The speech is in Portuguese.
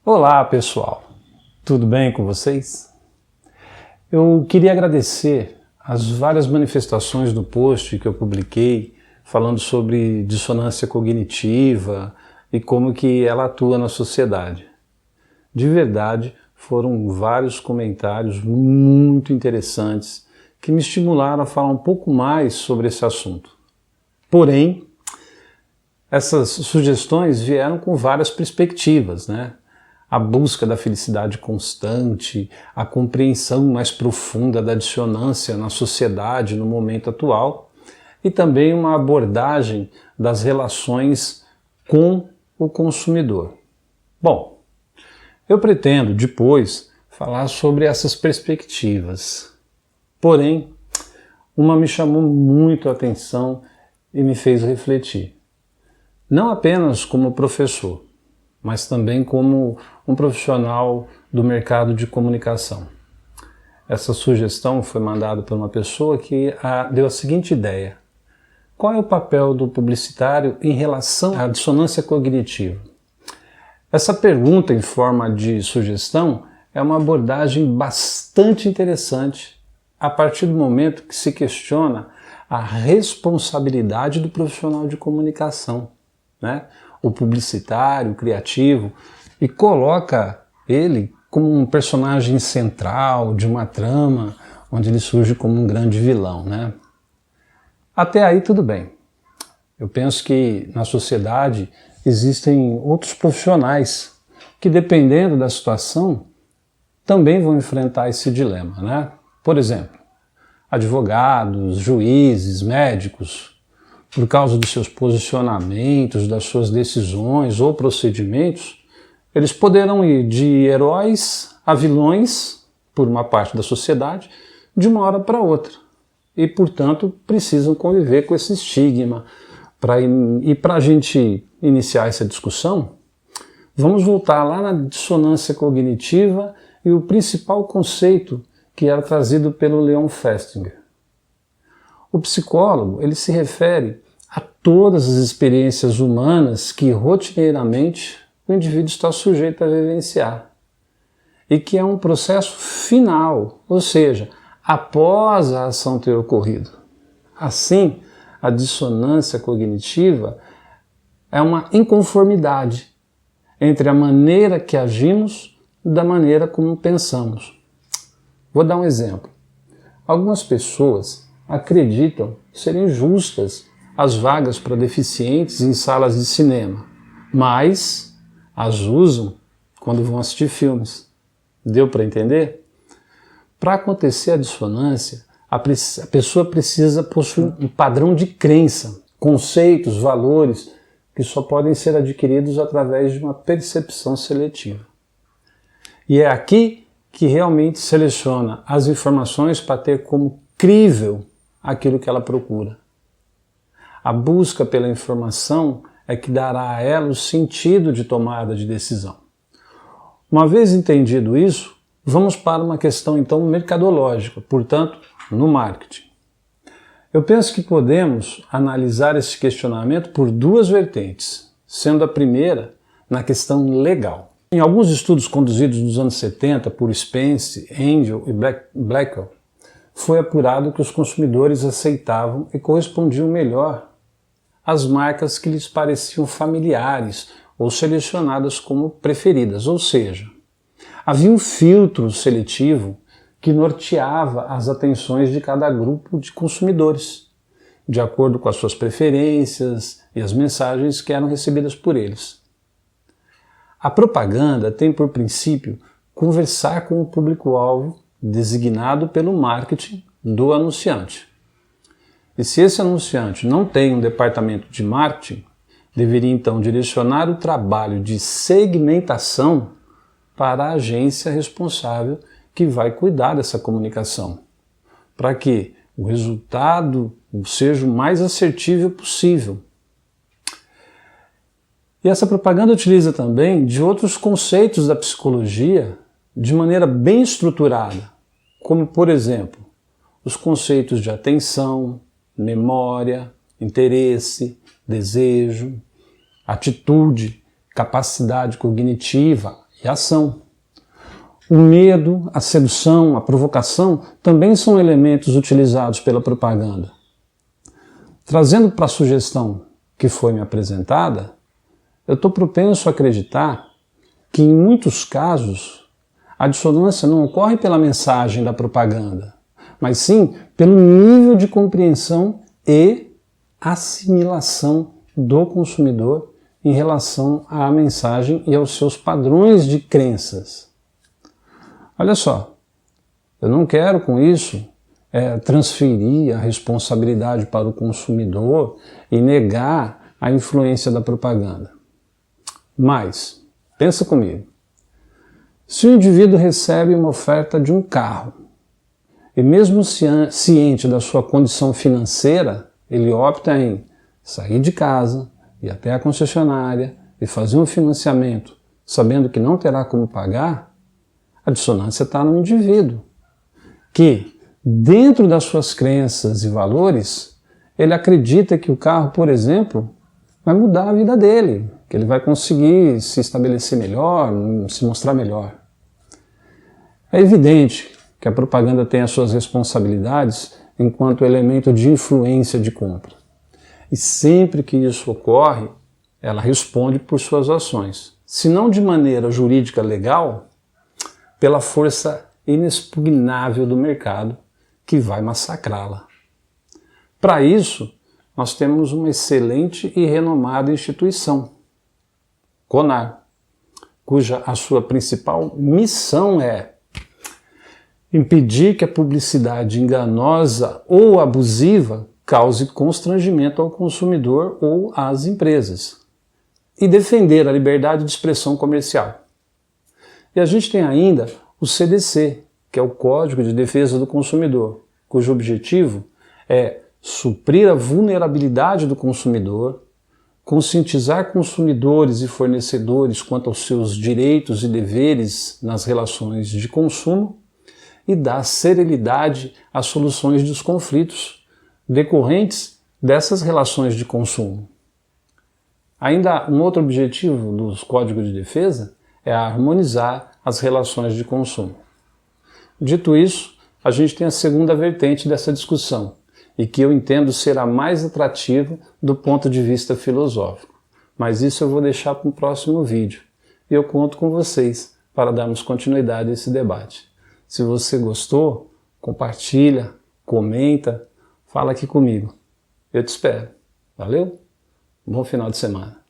Olá pessoal, tudo bem com vocês? Eu queria agradecer as várias manifestações do post que eu publiquei falando sobre dissonância cognitiva e como que ela atua na sociedade. De verdade, foram vários comentários muito interessantes que me estimularam a falar um pouco mais sobre esse assunto. Porém, essas sugestões vieram com várias perspectivas, né? A busca da felicidade constante, a compreensão mais profunda da dissonância na sociedade no momento atual e também uma abordagem das relações com o consumidor. Bom, eu pretendo depois falar sobre essas perspectivas, porém, uma me chamou muito a atenção e me fez refletir. Não apenas como professor, mas também como um profissional do mercado de comunicação. Essa sugestão foi mandada por uma pessoa que deu a seguinte ideia: qual é o papel do publicitário em relação à dissonância cognitiva? Essa pergunta em forma de sugestão é uma abordagem bastante interessante a partir do momento que se questiona a responsabilidade do profissional de comunicação, né? O publicitário, o criativo, e coloca ele como um personagem central de uma trama onde ele surge como um grande vilão, né? Até aí tudo bem. Eu penso que na sociedade existem outros profissionais que, dependendo da situação, também vão enfrentar esse dilema, né? Por exemplo, advogados, juízes, médicos, por causa dos seus posicionamentos, das suas decisões ou procedimentos, eles poderão ir de heróis a vilões, por uma parte da sociedade, de uma hora para outra. E, portanto, precisam conviver com esse estigma. E para a gente iniciar essa discussão, vamos voltar lá na dissonância cognitiva e o principal conceito que era trazido pelo Leon Festinger. O psicólogo, ele se refere a todas as experiências humanas que rotineiramente o indivíduo está sujeito a vivenciar e que é um processo final, ou seja, após a ação ter ocorrido. Assim, a dissonância cognitiva é uma inconformidade entre a maneira que agimos e da maneira como pensamos. Vou dar um exemplo. Algumas pessoas acreditam serem justas as vagas para deficientes em salas de cinema, mas as usam quando vão assistir filmes. Deu para entender? Para acontecer a dissonância, a pessoa precisa possuir um padrão de crença, conceitos, valores, que só podem ser adquiridos através de uma percepção seletiva. E é aqui que realmente seleciona as informações para ter como crível aquilo que ela procura. A busca pela informação é que dará a ela o sentido de tomada de decisão. Uma vez entendido isso, vamos para uma questão então mercadológica, portanto, no marketing. Eu penso que podemos analisar esse questionamento por duas vertentes, sendo a primeira na questão legal. Em alguns estudos conduzidos nos anos 70 por Spence, Angel e Blackwell, foi apurado que os consumidores aceitavam e correspondiam melhor às marcas que lhes pareciam familiares ou selecionadas como preferidas, ou seja, havia um filtro seletivo que norteava as atenções de cada grupo de consumidores, de acordo com as suas preferências e as mensagens que eram recebidas por eles. A propaganda tem por princípio conversar com o público-alvo designado pelo marketing do anunciante. E se esse anunciante não tem um departamento de marketing, deveria então direcionar o trabalho de segmentação para a agência responsável que vai cuidar dessa comunicação, para que o resultado seja o mais assertivo possível. E essa propaganda utiliza também de outros conceitos da psicologia de maneira bem estruturada, como, por exemplo, os conceitos de atenção, memória, interesse, desejo, atitude, capacidade cognitiva e ação. O medo, a sedução, a provocação também são elementos utilizados pela propaganda. Trazendo para a sugestão que foi me apresentada, eu estou propenso a acreditar que, em muitos casos, a dissonância não ocorre pela mensagem da propaganda, mas sim pelo nível de compreensão e assimilação do consumidor em relação à mensagem e aos seus padrões de crenças. Olha só, eu não quero com isso transferir a responsabilidade para o consumidor e negar a influência da propaganda. Mas, pensa comigo, se o indivíduo recebe uma oferta de um carro e mesmo ciente da sua condição financeira, ele opta em sair de casa, ir até a concessionária e fazer um financiamento sabendo que não terá como pagar, a dissonância está no indivíduo, que, dentro das suas crenças e valores, ele acredita que o carro, por exemplo, vai mudar a vida dele, que ele vai conseguir se estabelecer melhor, se mostrar melhor. É evidente que a propaganda tem as suas responsabilidades enquanto elemento de influência de compra. E sempre que isso ocorre, ela responde por suas ações. Se não de maneira jurídica legal, pela força inexpugnável do mercado, que vai massacrá-la. Para isso, nós temos uma excelente e renomada instituição, CONAR, cuja a sua principal missão é impedir que a publicidade enganosa ou abusiva cause constrangimento ao consumidor ou às empresas e defender a liberdade de expressão comercial. E a gente tem ainda o CDC, que é o Código de Defesa do Consumidor, cujo objetivo é suprir a vulnerabilidade do consumidor, conscientizar consumidores e fornecedores quanto aos seus direitos e deveres nas relações de consumo e dar celeridade às soluções dos conflitos decorrentes dessas relações de consumo. Ainda um outro objetivo dos códigos de defesa é harmonizar as relações de consumo. Dito isso, a gente tem a segunda vertente dessa discussão, e que eu entendo ser a mais atrativa do ponto de vista filosófico. Mas isso eu vou deixar para um próximo vídeo, e eu conto com vocês para darmos continuidade a esse debate. Se você gostou, compartilha, comenta, fala aqui comigo. Eu te espero. Valeu? Bom final de semana.